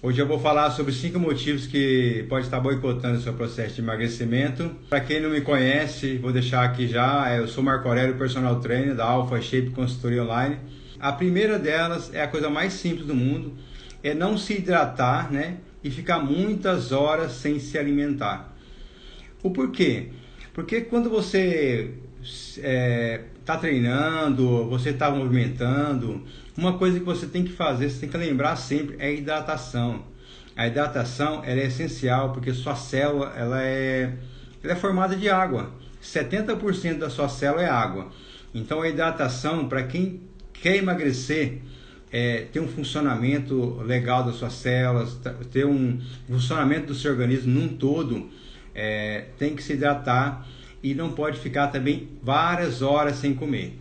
Hoje eu vou falar sobre 5 motivos que pode estar boicotando o seu processo de emagrecimento. Para quem não me conhece, vou deixar aqui já, eu sou Marco Aurélio, personal trainer da Alpha Shape Consultoria Online. A primeira delas é a coisa mais simples do mundo, é não se hidratar, né? E ficar muitas horas sem se alimentar. O porquê? Porque quando você está treinando, você está movimentando, uma coisa que você tem que fazer, você tem que lembrar sempre, é a hidratação. A hidratação ela é essencial porque sua célula ela é formada de água. 70% da sua célula é água. Então a hidratação, para quem quer emagrecer, ter um funcionamento legal das suas células, ter um funcionamento do seu organismo num todo, tem que se hidratar e não pode ficar também várias horas sem comer.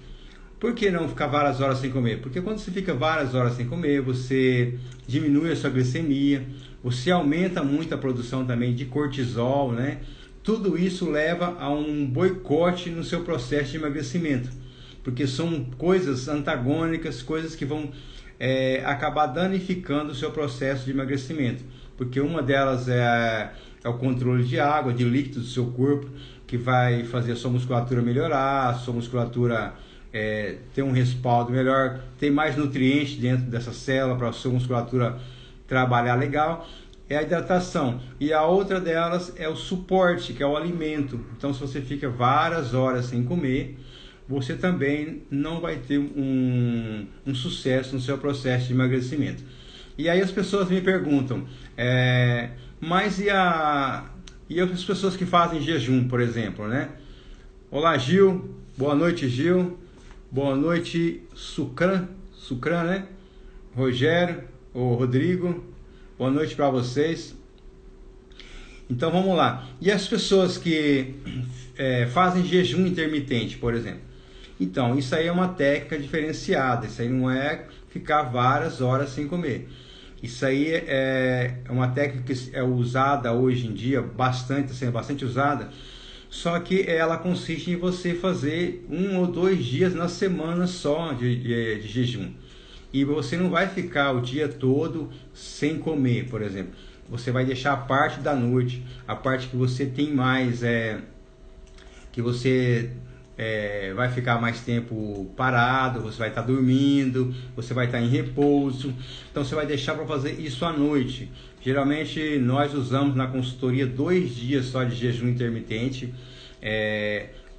Por que não ficar várias horas sem comer? Porque quando você fica várias horas sem comer, você diminui a sua glicemia, você aumenta muito a produção também de cortisol, né? Tudo isso leva a um boicote no seu processo de emagrecimento, porque são coisas antagônicas, coisas que vão acabar danificando o seu processo de emagrecimento, porque uma delas é o controle de água, de líquidos do seu corpo, que vai fazer a sua musculatura melhorar, a sua musculatura ter um respaldo melhor, ter mais nutrientes dentro dessa célula para a sua musculatura trabalhar legal, é a hidratação. E a outra delas é o suporte, que é o alimento. Então, se você fica várias horas sem comer, você também não vai ter um sucesso no seu processo de emagrecimento. E aí as pessoas me perguntam, mas e as pessoas que fazem jejum, por exemplo, né? Olá, Gil. Boa noite, Gil. Boa noite, Sucran, né? Rogério ou Rodrigo. Boa noite para vocês. Então vamos lá. E as pessoas que fazem jejum intermitente, por exemplo? Então, isso aí é uma técnica diferenciada. Isso aí não é ficar várias horas sem comer. Isso aí é uma técnica que é usada hoje em dia, sendo bastante usada, só que ela consiste em você fazer 1 ou 2 dias na semana só de jejum. E você não vai ficar o dia todo sem comer, por exemplo. Você vai deixar a parte da noite, a parte que você tem mais, que você vai ficar mais tempo parado, você vai estar dormindo, você vai estar em repouso. Então você vai deixar para fazer isso à noite. Geralmente nós usamos na consultoria 2 dias só de jejum intermitente.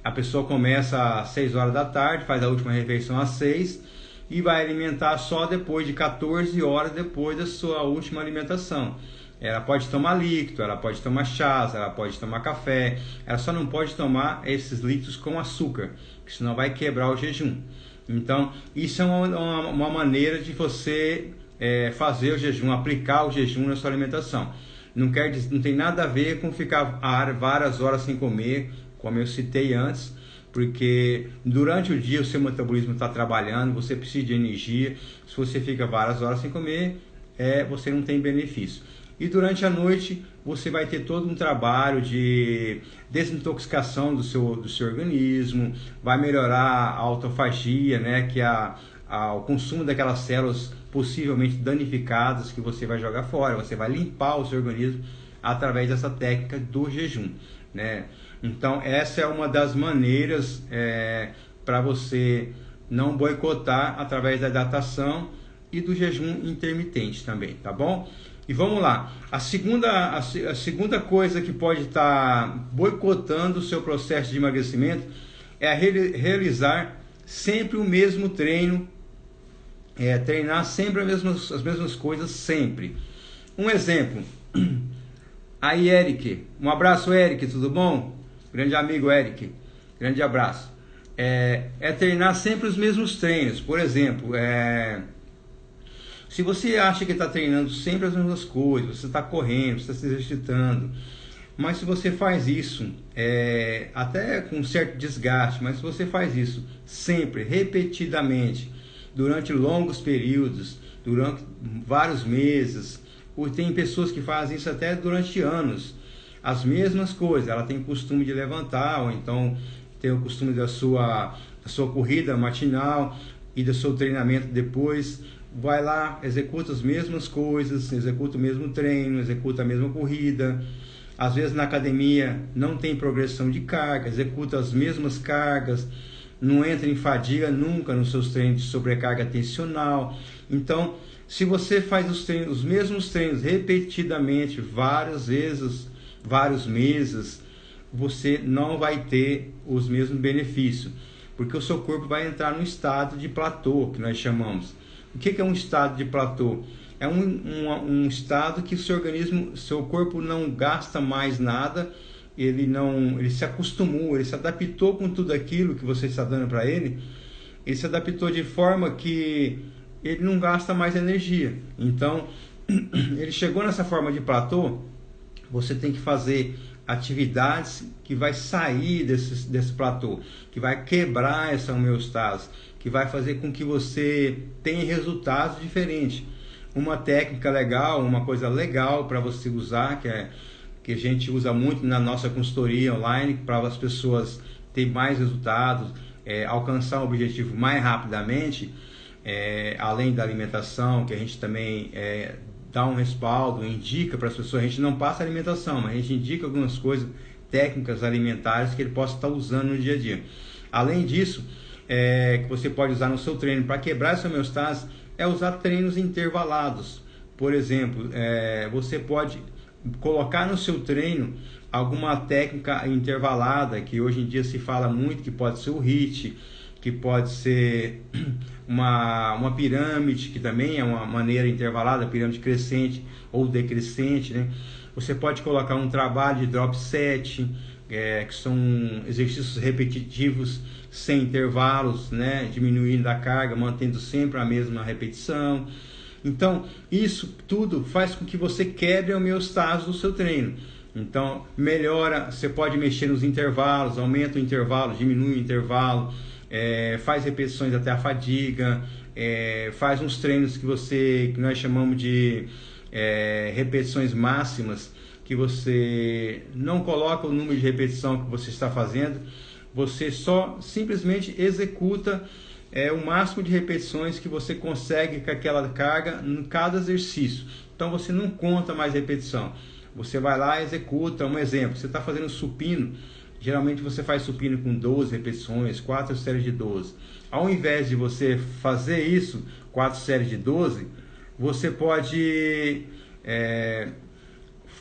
A pessoa começa às 6 horas da tarde, faz a última refeição às 6 e vai alimentar só depois de 14 horas depois da sua última alimentação. Ela pode tomar líquido, ela pode tomar chás, ela pode tomar café, ela só não pode tomar esses líquidos com açúcar, que senão vai quebrar o jejum. Então, isso é uma maneira de você fazer o jejum, aplicar o jejum na sua alimentação. Não tem nada a ver com ficar várias horas sem comer, como eu citei antes, porque durante o dia o seu metabolismo está trabalhando, você precisa de energia. Se você fica várias horas sem comer, você não tem benefício. E durante a noite você vai ter todo um trabalho de desintoxicação do seu organismo, vai melhorar a autofagia, né, que é o consumo daquelas células possivelmente danificadas que você vai jogar fora. Você vai limpar o seu organismo através dessa técnica do jejum, né? Então essa é uma das maneiras para você não boicotar através da hidratação e do jejum intermitente também, tá bom? E vamos lá, a segunda coisa que pode estar boicotando o seu processo de emagrecimento é realizar sempre o mesmo treino, treinar sempre as mesmas coisas sempre. Um exemplo, aí Eric, um abraço Eric, tudo bom? Grande amigo Eric, grande abraço. Treinar sempre os mesmos treinos, por exemplo, se você acha que está treinando sempre as mesmas coisas, você está correndo, você está se exercitando, mas se você faz isso, até com um certo desgaste, mas se você faz isso sempre, repetidamente, durante longos períodos, durante vários meses, ou tem pessoas que fazem isso até durante anos, as mesmas coisas, ela tem costume de levantar, ou então tem o costume da sua corrida matinal e do seu treinamento depois, vai lá, executa as mesmas coisas, executa o mesmo treino, executa a mesma corrida. Às vezes na academia não tem progressão de carga, executa as mesmas cargas, não entra em fadiga nunca nos seus treinos de sobrecarga tensional. Então, se você faz os mesmos treinos repetidamente, várias vezes, vários meses, você não vai ter os mesmos benefícios, porque o seu corpo vai entrar num estado de platô, que nós chamamos. O que é um estado de platô? É um estado que o seu organismo, seu corpo não gasta mais nada, ele se acostumou, ele se adaptou com tudo aquilo que você está dando para ele, ele se adaptou de forma que ele não gasta mais energia. Então, ele chegou nessa forma de platô, você tem que fazer atividades que vai sair desse platô, que vai quebrar essa homeostase, que vai fazer com que você tenha resultados diferentes. Uma técnica legal, uma coisa legal para você usar, que a gente usa muito na nossa consultoria online, para as pessoas terem mais resultados, alcançar o objetivo mais rapidamente, além da alimentação, que a gente também dá um respaldo, indica para as pessoas. A gente não passa alimentação, mas a gente indica algumas coisas, técnicas alimentares que ele possa estar usando no dia a dia. Além disso, que você pode usar no seu treino para quebrar essa homeostase, é usar treinos intervalados. Por exemplo, você pode colocar no seu treino alguma técnica intervalada, que hoje em dia se fala muito, que pode ser o HIIT, que pode ser uma pirâmide, que também é uma maneira intervalada, pirâmide crescente ou decrescente, né? Você pode colocar um trabalho de drop set, que são exercícios repetitivos sem intervalos, né? Diminuindo a carga, mantendo sempre a mesma repetição. Então, isso tudo faz com que você quebre a homeostase do seu treino. Então, melhora, você pode mexer nos intervalos, aumenta o intervalo, diminui o intervalo, faz repetições até a fadiga, faz uns treinos que nós chamamos de repetições máximas, que você não coloca o número de repetição que você está fazendo, você só simplesmente executa o máximo de repetições que você consegue com aquela carga em cada exercício. Então você não conta mais repetição, você vai lá e executa. Um exemplo, você está fazendo supino, geralmente você faz supino com 12 repetições, 4 séries de 12. Ao invés de você fazer isso, 4 séries de 12, você pode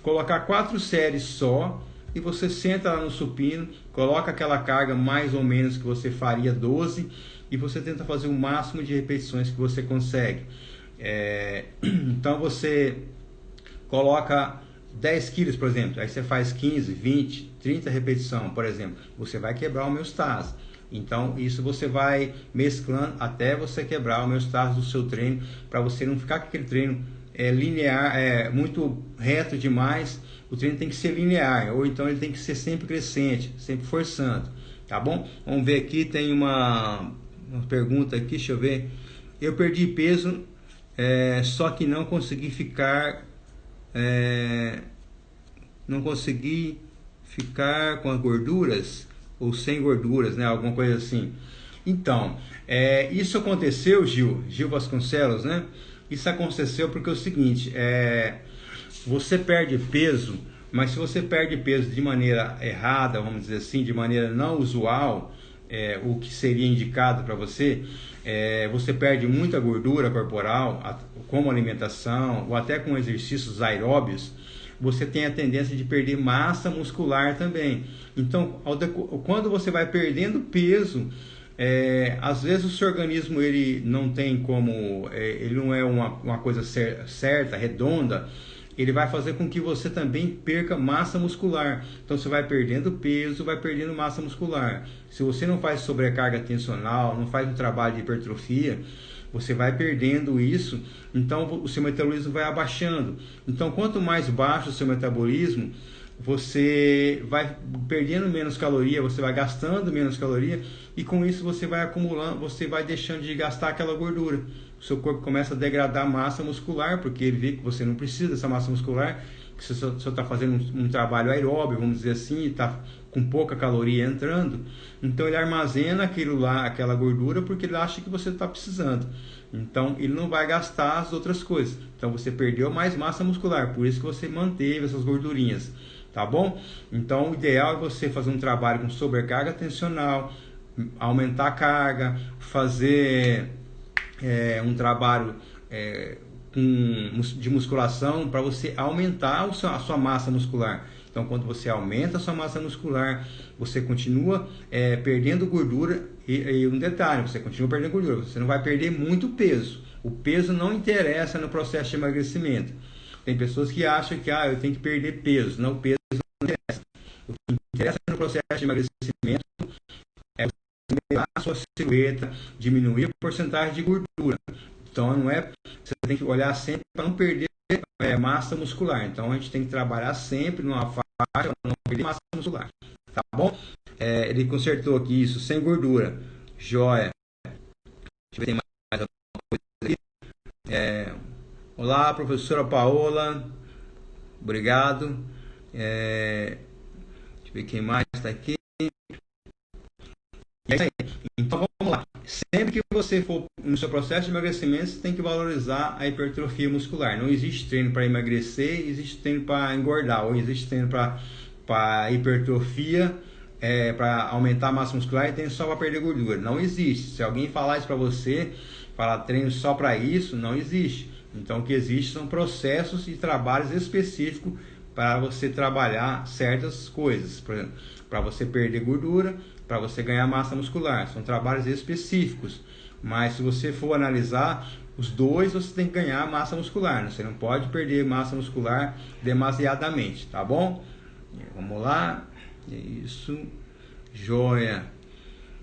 colocar 4 séries só, e você senta lá no supino, coloca aquela carga mais ou menos que você faria 12, e você tenta fazer o máximo de repetições que você consegue. Então você coloca 10 quilos, por exemplo, aí você faz 15, 20, 30 repetições, por exemplo, você vai quebrar a homeostase. Então isso você vai mesclando até você quebrar a homeostase do seu treino, para você não ficar com aquele treino linear, muito reto demais. O treino tem que ser linear, ou então ele tem que ser sempre crescente, sempre forçando, tá bom? Vamos ver aqui, tem uma pergunta aqui, deixa eu ver. Eu perdi peso, só que não consegui ficar com as gorduras, ou sem gorduras, né? Alguma coisa assim. Então, isso aconteceu, Gil Vasconcelos, né? Isso aconteceu porque é o seguinte, você perde peso, mas se você perde peso de maneira errada, vamos dizer assim, de maneira não usual, o que seria indicado para você, você perde muita gordura corporal, como alimentação, ou até com exercícios aeróbios, você tem a tendência de perder massa muscular também. Então, quando você vai perdendo peso, às vezes o seu organismo ele não tem como, ele não é uma coisa certa, redonda, ele vai fazer com que você também perca massa muscular. Então você vai perdendo peso, vai perdendo massa muscular. Se você não faz sobrecarga tensional, não faz um trabalho de hipertrofia, você vai perdendo isso, então o seu metabolismo vai abaixando. Então quanto mais baixo o seu metabolismo, você vai perdendo menos caloria, você vai gastando menos caloria, e com isso você vai acumulando, você vai deixando de gastar aquela gordura. o seu corpo começa a degradar massa muscular, porque ele vê que você não precisa dessa massa muscular, que você só está fazendo um trabalho aeróbio, vamos dizer assim, e está com pouca caloria entrando. Então ele armazena aquilo lá, aquela gordura, porque ele acha que você está precisando. Então ele não vai gastar as outras coisas. Então você perdeu mais massa muscular, por isso que você manteve essas gordurinhas, tá bom? Então o ideal é você fazer um trabalho com sobrecarga tensional, aumentar a carga, fazer um trabalho de musculação para você aumentar a sua massa muscular. Então, quando você aumenta a sua massa muscular, você continua perdendo gordura. E um detalhe, você continua perdendo gordura, você não vai perder muito peso. O peso não interessa no processo de emagrecimento. Tem pessoas que acham que eu tenho que perder peso. Não, o peso não interessa. O que interessa no processo de emagrecimento é você melhorar a sua silhueta, diminuir a porcentagem de gordura. Então, você tem que olhar sempre para não perder massa muscular. Então, a gente tem que trabalhar sempre numa faixa para não perder massa muscular. Tá bom? Ele consertou aqui isso, sem gordura. Joia. Deixa eu ver se tem mais alguma coisa aqui. Olá, professora Paola. Obrigado. Deixa eu ver quem mais está aqui. É isso aí. Então vamos lá. Sempre que você for no seu processo de emagrecimento, você tem que valorizar a hipertrofia muscular. Não existe treino para emagrecer, existe treino para engordar, ou existe treino para hipertrofia, para aumentar a massa muscular, e treino só para perder gordura. Não existe. Se alguém falar isso para você, falar treino só para isso, não existe. Então o que existe são processos e trabalhos específicos para você trabalhar certas coisas. Por exemplo, para você perder gordura, para você ganhar massa muscular. São trabalhos específicos. Mas se você for analisar os dois, você tem que ganhar massa muscular. Você não pode perder massa muscular demasiadamente, tá bom? Vamos lá. Isso. Joia.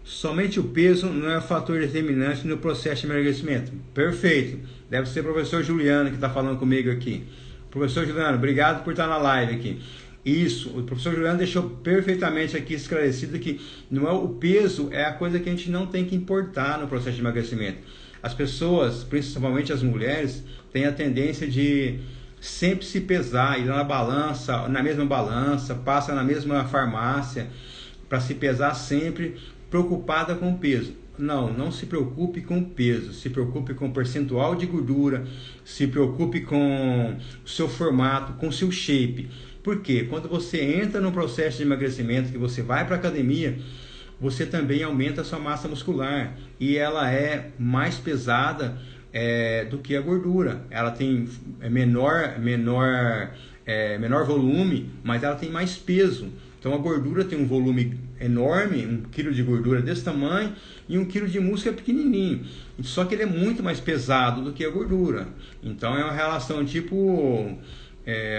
Somente o peso não é o fator determinante no processo de emagrecimento. Perfeito. Deve ser o professor Juliano que está falando comigo aqui. Professor Juliano, obrigado por estar na live aqui. Isso, o professor Juliano deixou perfeitamente aqui esclarecido que o peso é a coisa que a gente não tem que importar no processo de emagrecimento. As pessoas, principalmente as mulheres, têm a tendência de sempre se pesar, ir na balança, na mesma balança, passa na mesma farmácia para se pesar sempre, preocupada com o peso. Não se preocupe com o peso, se preocupe com o percentual de gordura, se preocupe com o seu formato, com o seu shape. Porque quando você entra no processo de emagrecimento, que você vai para a academia, você também aumenta a sua massa muscular e ela é mais pesada do que a gordura. Ela tem menor volume, mas ela tem mais peso. Então a gordura tem um volume enorme, 1 kg de gordura desse tamanho e 1 kg de músculo é pequenininho. Só que ele é muito mais pesado do que a gordura. Então é uma relação tipo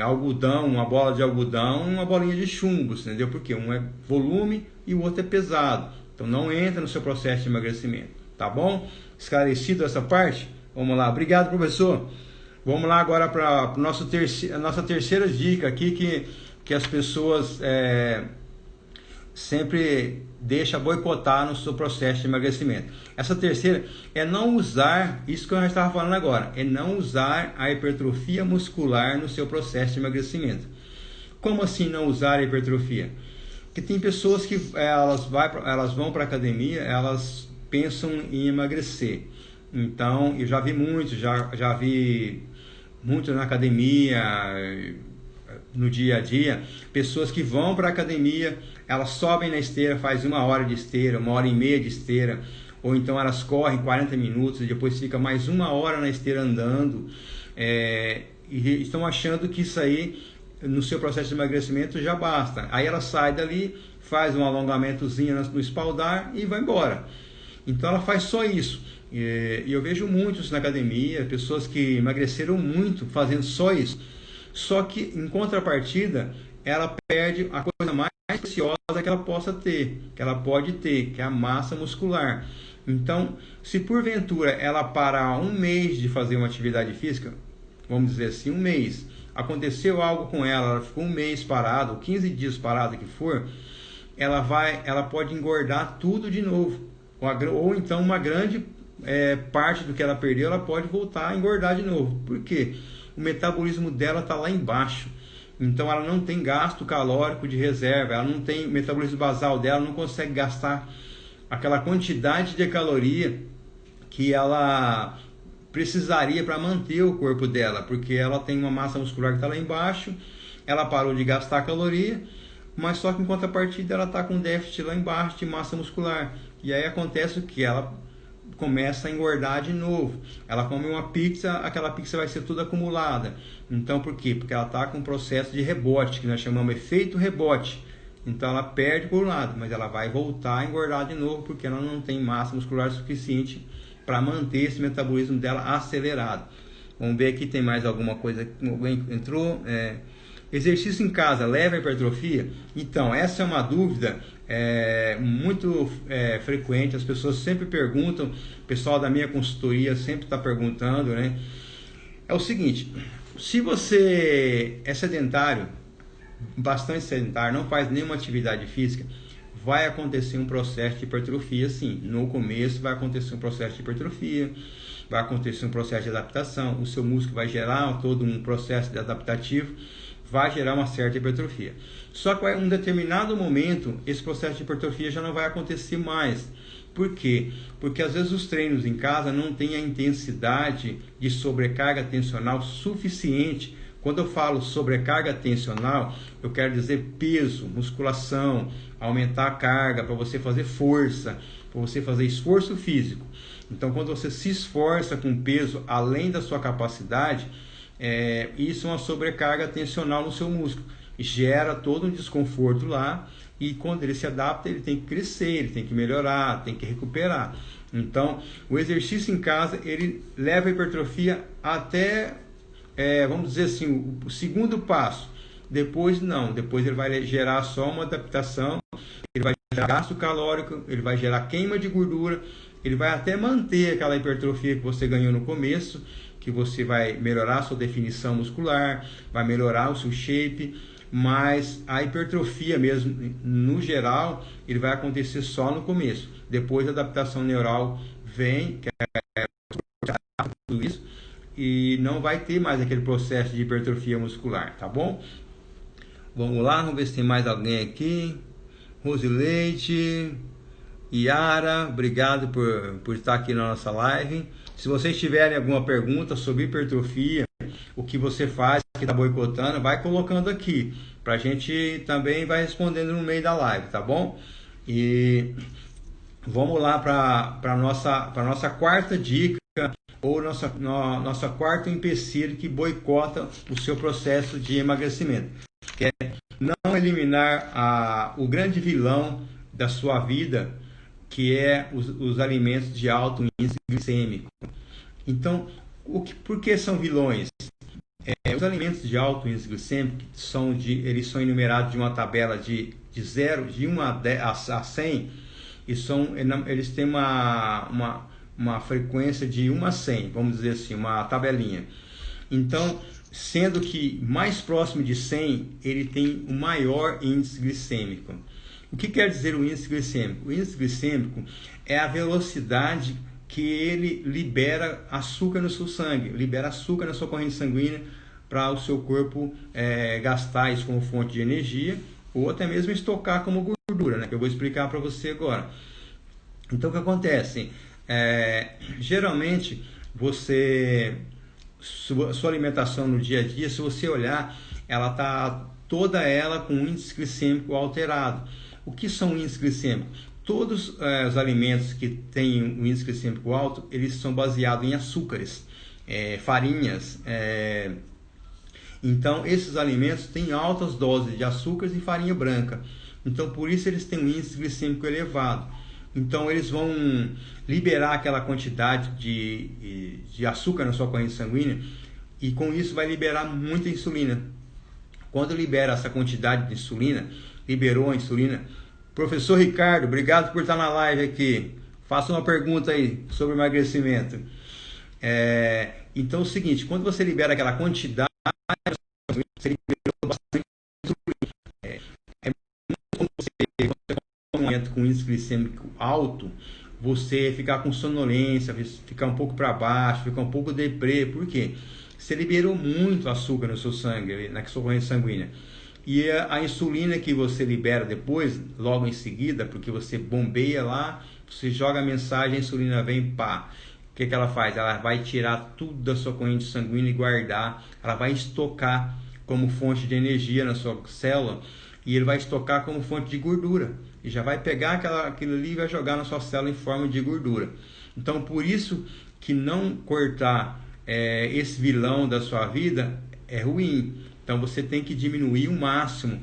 algodão, uma bola de algodão, uma bolinha de chumbo, entendeu? Porque um é volume e o outro é pesado. Então não entra no seu processo de emagrecimento, tá bom? Esclarecido essa parte? Vamos lá. Obrigado, professor. Vamos lá agora para a nossa terceira dica aqui que as pessoas sempre deixam boicotar no seu processo de emagrecimento. Essa terceira é não usar, isso que eu já estava falando agora, é não usar a hipertrofia muscular no seu processo de emagrecimento. Como assim não usar a hipertrofia? Porque tem pessoas que elas vão para a academia, elas pensam em emagrecer. Então, eu já vi muitos, já vi muito na academia, no dia a dia, pessoas que vão para a academia, elas sobem na esteira, faz 1 hora de esteira, 1h30 de esteira, ou então elas correm 40 minutos e depois fica mais 1 hora na esteira andando, e estão achando que isso aí no seu processo de emagrecimento já basta. Aí ela sai dali, faz um alongamentozinho no espaldar e vai embora. Então ela faz só isso. E eu vejo muitos na academia, pessoas que emagreceram muito fazendo só isso. Só que, em contrapartida, ela perde a coisa mais preciosa que ela possa ter, que ela pode ter, que é a massa muscular. Então, se porventura ela parar 1 mês de fazer uma atividade física, vamos dizer assim, 1 mês, aconteceu algo com ela ficou 1 mês parado, 15 dias parado que for, ela pode engordar tudo de novo. Ou então uma grande parte do que ela perdeu, ela pode voltar a engordar de novo. Por quê? O metabolismo dela está lá embaixo. Então ela não tem gasto calórico de reserva, ela não tem, o metabolismo basal dela não consegue gastar aquela quantidade de caloria que ela precisaria para manter o corpo dela, porque ela tem uma massa muscular que está lá embaixo, ela parou de gastar caloria, mas só que em contrapartida ela está com déficit lá embaixo de massa muscular. E aí acontece o que? Ela começa a engordar de novo. Ela come uma pizza, aquela pizza vai ser toda acumulada. Então por quê? Porque ela está com um processo de rebote, que nós chamamos de efeito rebote. Então ela perde por um lado, mas ela vai voltar a engordar de novo, porque ela não tem massa muscular suficiente para manter esse metabolismo dela acelerado. Vamos ver aqui, tem mais alguma coisa que alguém entrou. Exercício em casa leva à hipertrofia? Então, essa é uma dúvida muito frequente. As pessoas sempre perguntam, o pessoal da minha consultoria sempre está perguntando, né? É o seguinte, se você é sedentário, bastante sedentário, não faz nenhuma atividade física, vai acontecer um processo de hipertrofia, sim. No começo vai acontecer um processo de hipertrofia, vai acontecer um processo de adaptação, o seu músculo vai gerar todo um processo de adaptativo, vai gerar uma certa hipertrofia. Só que em um determinado momento, esse processo de hipertrofia já não vai acontecer mais. Por quê? Porque às vezes os treinos em casa não têm a intensidade de sobrecarga tensional suficiente. Quando eu falo sobrecarga tensional, eu quero dizer peso, musculação, aumentar a carga para você fazer força, para você fazer esforço físico. Então, quando você se esforça com peso além da sua capacidade, isso é uma sobrecarga tensional no seu músculo. Gera todo um desconforto lá, e quando ele se adapta, ele tem que crescer, ele tem que melhorar, tem que recuperar. Então, o exercício em casa, ele leva a hipertrofia até, vamos dizer assim, o segundo passo. Depois não, depois ele vai gerar só uma adaptação, ele vai gerar gasto calórico, ele vai gerar queima de gordura, ele vai até manter aquela hipertrofia que você ganhou no começo, que você vai melhorar a sua definição muscular, vai melhorar o seu shape, mas a hipertrofia mesmo, no geral, ele vai acontecer só no começo. Depois a adaptação neural vem, que é tudo isso, e não vai ter mais aquele processo de hipertrofia muscular, tá bom? Vamos lá, vamos ver se tem mais alguém aqui. Rosileide, Yara, obrigado por estar aqui na nossa live. Se vocês tiverem alguma pergunta sobre hipertrofia, o que você faz, que está boicotando, vai colocando aqui, para a gente também vai respondendo no meio da live, tá bom? E vamos lá para a nossa quarta dica, ou nossa quarto empecilho que boicota o seu processo de emagrecimento, que é não eliminar o grande vilão da sua vida, que é os alimentos de alto índice glicêmico. Então, por que são vilões? Os alimentos de alto índice glicêmico eles são enumerados de uma tabela de 1 a 100, e eles têm uma frequência de 1 a 100, vamos dizer assim, uma tabelinha. Então, sendo que mais próximo de 100, ele tem o maior índice glicêmico. O que quer dizer o índice glicêmico? O índice glicêmico é a velocidade que ele libera açúcar no seu sangue, libera açúcar na sua corrente sanguínea para o seu corpo gastar isso como fonte de energia, ou até mesmo estocar como gordura, né? Que eu vou explicar para você agora. Então, o que acontece? Geralmente, sua alimentação no dia a dia, se você olhar, ela está toda ela com índice glicêmico alterado. O que são índices glicêmicos? Todos os alimentos que têm um índice glicêmico alto, eles são baseados em açúcares, farinhas. Então, esses alimentos têm altas doses de açúcares e farinha branca. Então, por isso eles têm um índice glicêmico elevado. Então, eles vão liberar aquela quantidade de açúcar na sua corrente sanguínea, e com isso vai liberar muita insulina. Quando libera essa quantidade de insulina, liberou a insulina. Professor Ricardo, obrigado por estar na live aqui. Faça uma pergunta aí sobre emagrecimento. Então é o seguinte, quando você libera aquela quantidade, você liberou bastante insulina. Muito como você tem um aumento com índice glicêmico alto, você ficar com sonolência, ficar um pouco para baixo, ficar um pouco deprê. Por quê? Você liberou muito açúcar no seu sangue, na sua corrente sanguínea. E a insulina que você libera depois, logo em seguida, porque você bombeia lá, você joga a mensagem, a insulina vem, pá. O que ela faz? Ela vai tirar tudo da sua corrente sanguínea e guardar. Ela vai estocar como fonte de energia na sua célula, e ele vai estocar como fonte de gordura. E já vai pegar aquilo ali e vai jogar na sua célula em forma de gordura. Então, por isso que não cortar esse vilão da sua vida é ruim. Então, você tem que diminuir o máximo.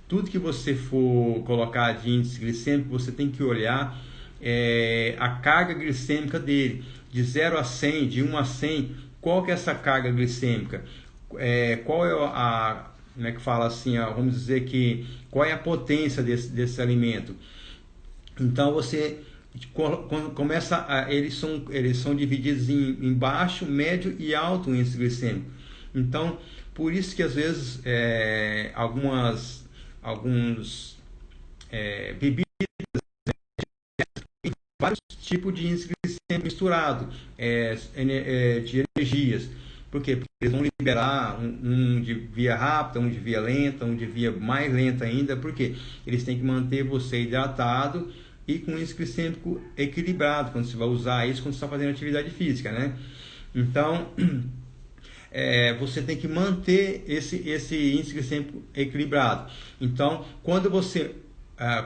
Tudo que você for colocar de índice glicêmico, você tem que olhar a carga glicêmica dele. De 0 a 100, de 1 a 100, qual que é essa carga glicêmica? Qual é como é que fala assim, vamos dizer que qual é a potência desse alimento? Então você começa eles são divididos em baixo, médio e alto índice glicêmico. Então por isso que às vezes alguns bebidas têm vários tipos de índice glicêmico misturado de energias. Por quê? Porque eles vão liberar um de via rápida, um de via lenta, um de via mais lenta ainda. Por quê? Eles têm que manter você hidratado e com índice glicêmico equilibrado, quando você vai usar isso quando você está fazendo atividade física, né? Então, você tem que manter esse índice glicêmico equilibrado. Então, quando você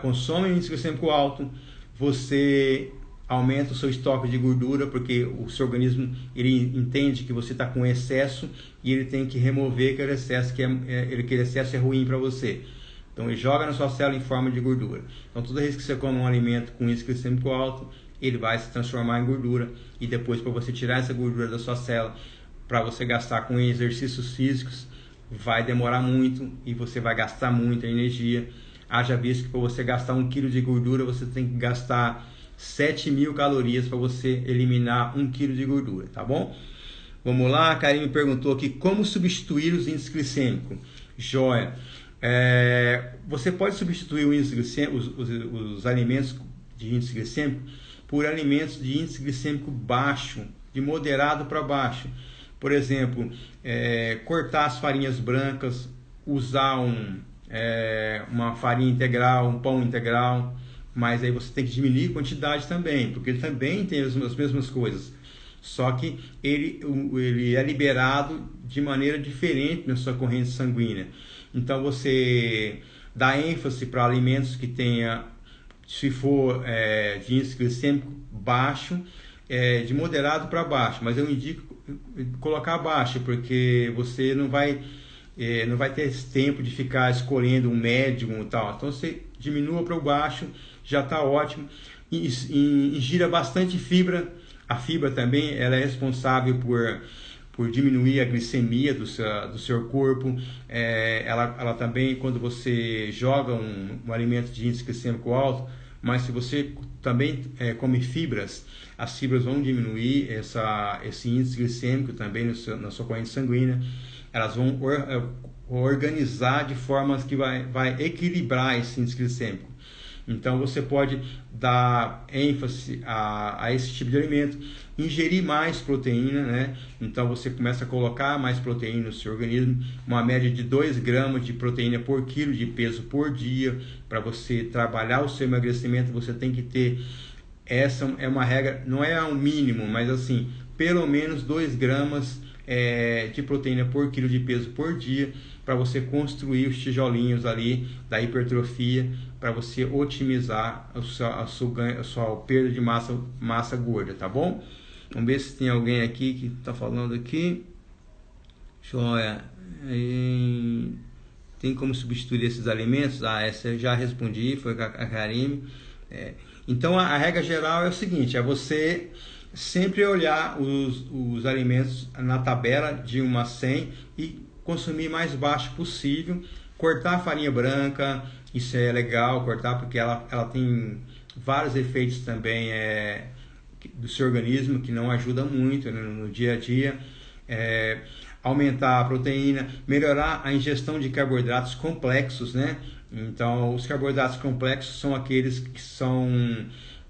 consome um índice glicêmico alto, você aumenta o seu estoque de gordura, porque o seu organismo ele entende que você está com excesso e ele tem que remover aquele excesso aquele excesso é ruim para você. Então ele joga na sua célula em forma de gordura. Então toda vez que você come um alimento com índice glicêmico alto, ele vai se transformar em gordura, e depois, para você tirar essa gordura da sua célula, para você gastar com exercícios físicos, vai demorar muito e você vai gastar muita energia. Haja visto que para você gastar 1 kg de gordura, você tem que gastar 7.000 calorias para você eliminar 1 kg de gordura, tá bom? Vamos lá, a Karine me perguntou aqui como substituir os índices glicêmicos. Joia! Você pode substituir o índice glicêmico, os alimentos de índice glicêmico por alimentos de índice glicêmico baixo, de moderado para baixo. Por exemplo, cortar as farinhas brancas, usar uma farinha integral, um pão integral. Mas aí você tem que diminuir a quantidade também, porque ele também tem as mesmas coisas, só que ele é liberado de maneira diferente na sua corrente sanguínea. Então você dá ênfase para alimentos que tenha, se for de índice glicêmico baixo, de moderado para baixo, mas eu indico colocar baixo, porque você não vai ter esse tempo de ficar escolhendo um médium e tal. Então você diminua para o baixo, já está ótimo. Ingira bastante fibra. A fibra também ela é responsável por diminuir a glicemia do seu corpo. Ela também, quando você joga um alimento de índice glicêmico alto, mas se você também come fibras, as fibras vão diminuir esse índice glicêmico também na sua corrente sanguínea. Elas vão organizar de formas que vai equilibrar esse índice glicêmico. Então você pode dar ênfase a esse tipo de alimento, ingerir mais proteína, né? Então você começa a colocar mais proteína no seu organismo, uma média de 2 gramas de proteína por quilo de peso por dia. Para você trabalhar o seu emagrecimento, você tem que ter, essa é uma regra, não é um mínimo, mas assim, pelo menos 2 gramas de proteína por quilo de peso por dia, para você construir os tijolinhos ali da hipertrofia, para você otimizar a sua perda de massa gorda, tá bom? Vamos ver se tem alguém aqui que está falando aqui. Joia. Tem como substituir esses alimentos? Essa eu já respondi, foi com a Karine. Então a regra geral é o seguinte: é você sempre olhar os alimentos na tabela de 1 a 100 e consumir mais baixo possível. Cortar a farinha branca, isso é legal, cortar, porque ela tem vários efeitos também do seu organismo que não ajuda muito no dia a dia. Aumentar a proteína, melhorar a ingestão de carboidratos complexos, né? Então, os carboidratos complexos são aqueles que são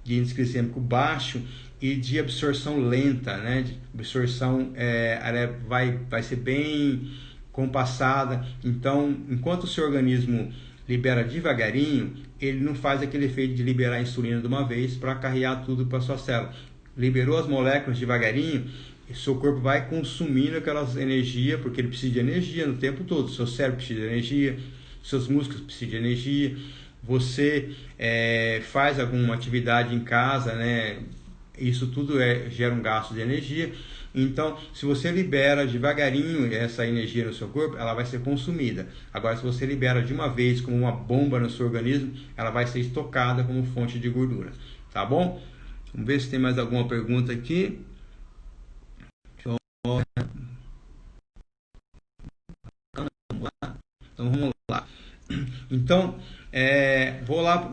de índice glicêmico baixo e de absorção lenta, né? De absorção ela vai ser bem compassada. Então, enquanto o seu organismo libera devagarinho, ele não faz aquele efeito de liberar a insulina de uma vez para carregar tudo para sua célula. Liberou as moléculas devagarinho, e seu corpo vai consumindo aquelas energias, porque ele precisa de energia no tempo todo. Seu cérebro precisa de energia, seus músculos precisam de energia. Você faz alguma atividade em casa, né? Isso tudo gera um gasto de energia. Então, se você libera devagarinho essa energia no seu corpo, ela vai ser consumida. Agora, se você libera de uma vez como uma bomba no seu organismo, ela vai ser estocada como fonte de gordura. Tá bom? Vamos ver se tem mais alguma pergunta aqui. Então vamos lá. Então,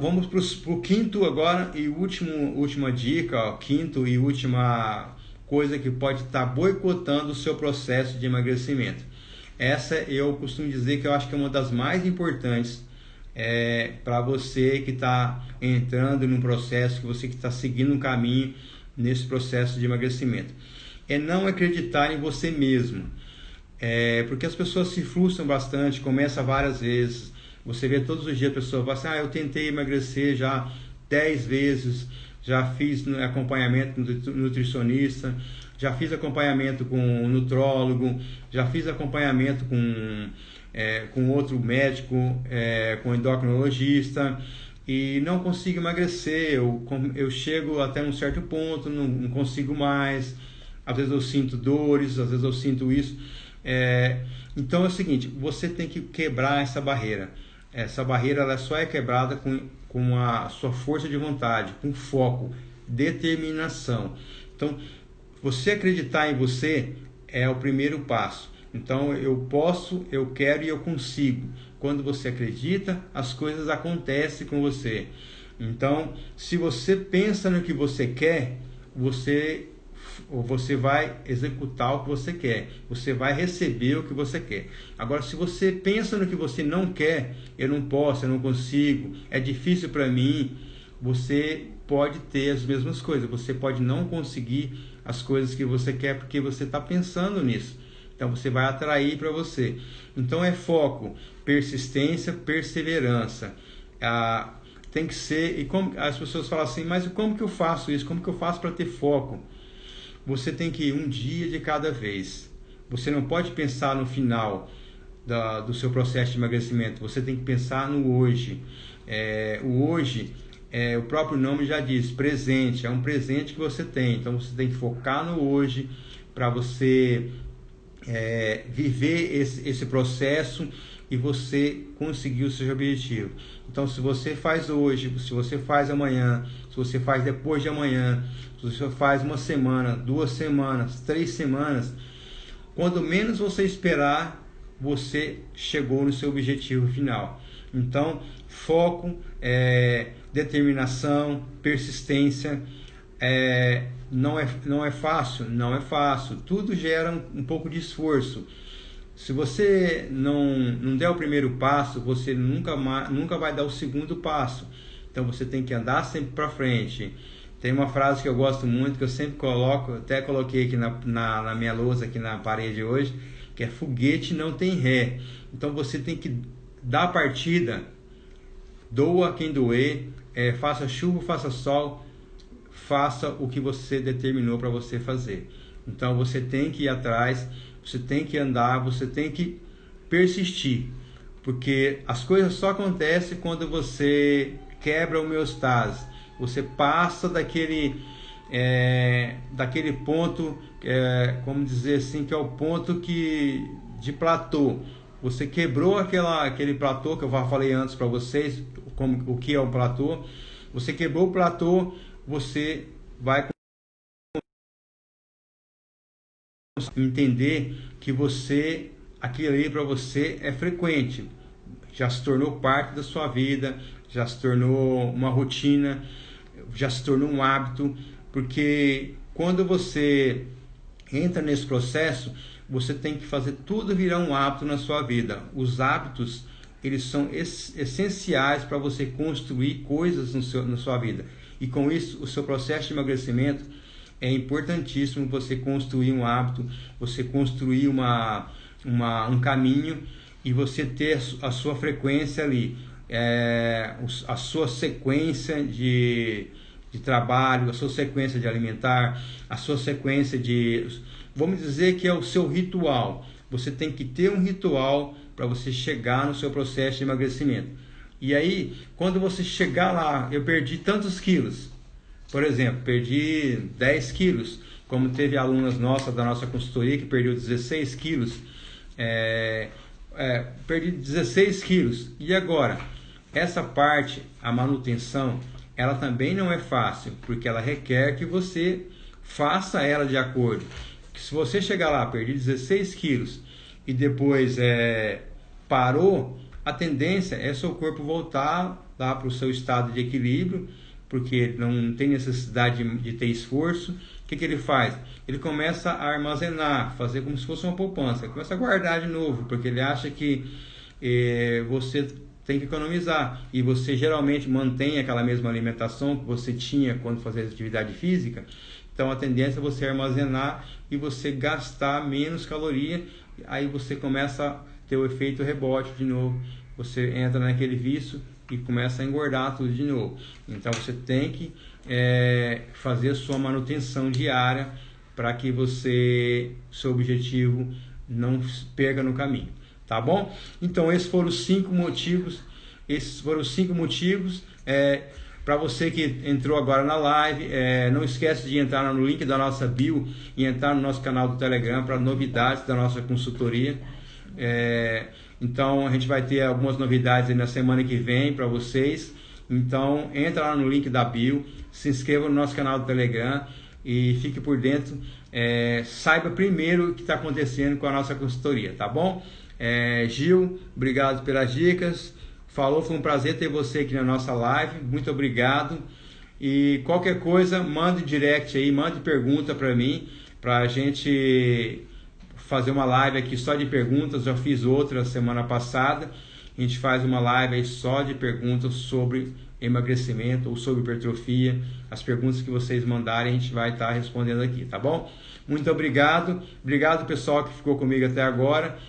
vamos para o quinto agora e última dica, ó, quinto e última coisa que pode estar boicotando o seu processo de emagrecimento. Essa eu costumo dizer que eu acho que é uma das mais importantes para você que está entrando num processo, que você que está seguindo um caminho nesse processo de emagrecimento. É não acreditar em você mesmo. Porque as pessoas se frustram bastante, começa várias vezes. Você vê todos os dias a pessoa fala assim, eu tentei emagrecer já 10 vezes, já fiz acompanhamento nutricionista, já fiz acompanhamento com um nutrólogo, já fiz acompanhamento com outro médico, com endocrinologista, e não consigo emagrecer. Eu chego até um certo ponto, não consigo mais, às vezes eu sinto dores, às vezes eu sinto isso. Então é o seguinte, você tem que quebrar essa barreira. Essa barreira ela só é quebrada com a sua força de vontade, com foco, determinação. Então, você acreditar em você é o primeiro passo. Então, eu posso, eu quero e eu consigo. Quando você acredita, as coisas acontecem com você. Então, se você pensa no que você quer, você vai executar o que você quer, você vai receber o que você quer. Agora, se você pensa no que você não quer, eu não posso, eu não consigo, é difícil para mim, você pode ter as mesmas coisas, você pode não conseguir as coisas que você quer porque você está pensando nisso. Então você vai atrair para você. Então é foco, persistência, perseverança. Tem que ser, e como as pessoas falam assim, mas como que eu faço isso? Como que eu faço para ter foco? Você tem que ir um dia de cada vez. Você não pode pensar no final do seu processo de emagrecimento. Você tem que pensar no hoje. O hoje, o próprio nome já diz, presente. É um presente que você tem. Então você tem que focar no hoje para você viver esse processo e você conseguir o seu objetivo. Então, se você faz hoje, se você faz amanhã, se você faz depois de amanhã, se você faz uma semana, 2 semanas, 3 semanas, quando menos você esperar, você chegou no seu objetivo final. Então, foco, determinação, persistência. Não é fácil? Não é fácil. Tudo gera um pouco de esforço. Se você não der o primeiro passo, você nunca vai dar o segundo passo. Então você tem que andar sempre para frente. Tem uma frase que eu gosto muito, que eu sempre coloco, até coloquei aqui na minha lousa, aqui na parede hoje, que é foguete não tem ré. Então você tem que dar a partida, doa quem doer, faça chuva, faça sol, faça o que você determinou para você fazer. Então você tem que ir atrás, você tem que andar, você tem que persistir, porque as coisas só acontecem quando você quebra a homeostase, você passa daquele ponto, como dizer assim, que é o ponto de platô. Você quebrou aquele platô que eu falei antes para vocês, o que é um platô. Você quebrou o platô, você vai entender que aquilo ali para você é frequente, já se tornou parte da sua vida, já se tornou uma rotina, já se tornou um hábito, porque quando você entra nesse processo, você tem que fazer tudo virar um hábito na sua vida. Os hábitos, eles são essenciais para você construir coisas na sua vida. E com isso, o seu processo de emagrecimento é importantíssimo você construir um hábito, você construir um caminho e você ter a sua frequência ali, a sua sequência de trabalho, a sua sequência de alimentar, a sua sequência de... Vamos dizer que é o seu ritual. Você tem que ter um ritual para você chegar no seu processo de emagrecimento. E aí, quando você chegar lá, eu perdi tantos quilos. Por exemplo, perdi 10 quilos. Como teve alunas nossas da nossa consultoria que perdeu 16 quilos. Perdi 16 quilos. E agora? Essa parte, a manutenção, ela também não é fácil, porque ela requer que você faça ela de acordo. Que se você chegar lá, perdi 16 quilos e depois parou, a tendência é seu corpo voltar lá para o seu estado de equilíbrio, porque não tem necessidade de ter esforço. O que ele faz? Ele começa a armazenar, fazer como se fosse uma poupança, ele começa a guardar de novo, porque ele acha que você tem que economizar, e você geralmente mantém aquela mesma alimentação que você tinha quando fazia atividade física. Então a tendência é você armazenar e você gastar menos caloria, aí você começa a ter o efeito rebote de novo, você entra naquele vício e começa a engordar tudo de novo. Então você tem que fazer a sua manutenção diária para que seu objetivo não perca no caminho, tá bom? Então esses foram os 5 motivos. Para você que entrou agora na live, não esquece de entrar no link da nossa bio e entrar no nosso canal do Telegram para novidades da nossa consultoria. Então a gente vai ter algumas novidades aí na semana que vem para vocês. Então entra lá no link da bio, se inscreva no nosso canal do Telegram e fique por dentro. Saiba primeiro o que está acontecendo com a nossa consultoria, tá bom? Gil, obrigado pelas dicas. Falou, foi um prazer ter você aqui na nossa live. Muito obrigado. E qualquer coisa, mande direct aí, mande pergunta para mim, para a gente fazer uma live aqui só de perguntas. Já fiz outra semana passada. A gente faz uma live aí só de perguntas sobre emagrecimento ou sobre hipertrofia. As perguntas que vocês mandarem, a gente vai estar respondendo aqui, tá bom? Muito obrigado. Obrigado, pessoal, que ficou comigo até agora.